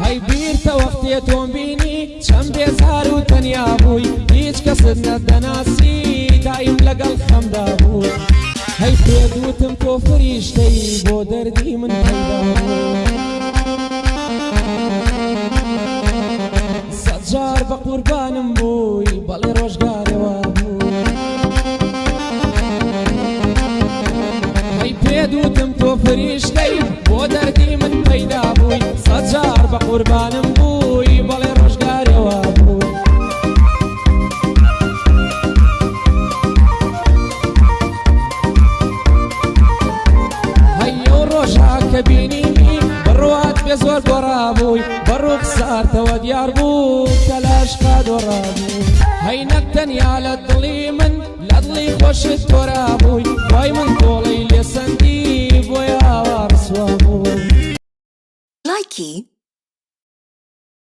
هەی بیرتە وەختێ تۆم بینی چەند بێزار و تەنیا بووی هیچ کەست نەدەناسی دایم لەگەڵ خەمدا بوو هەی پێدوتم تۆ فریشتەی بۆ دەردی من پەیدا بوو سەد جار بە قوربانم بووی بەڵێ ڕۆژگارەوە بوو هەی پێدوتم تۆ فریشتەی بۆ دەردی من پەیدا بووی سەد جار بە قوربانم بووی بەڵێ ڕۆژگارەوە بوو کە بینیمی بڕوات بێ زۆر گۆڕابووی بەڕوو قسارتەوە دیار بوو کە لاشقا دۆڕابوو هەی نەک تەنیا لە دڵی من لە دڵی خۆشت تۆرابووی وای من تۆڵەی لێ سەندی بۆی ئاوا ڕسوا بوو Likey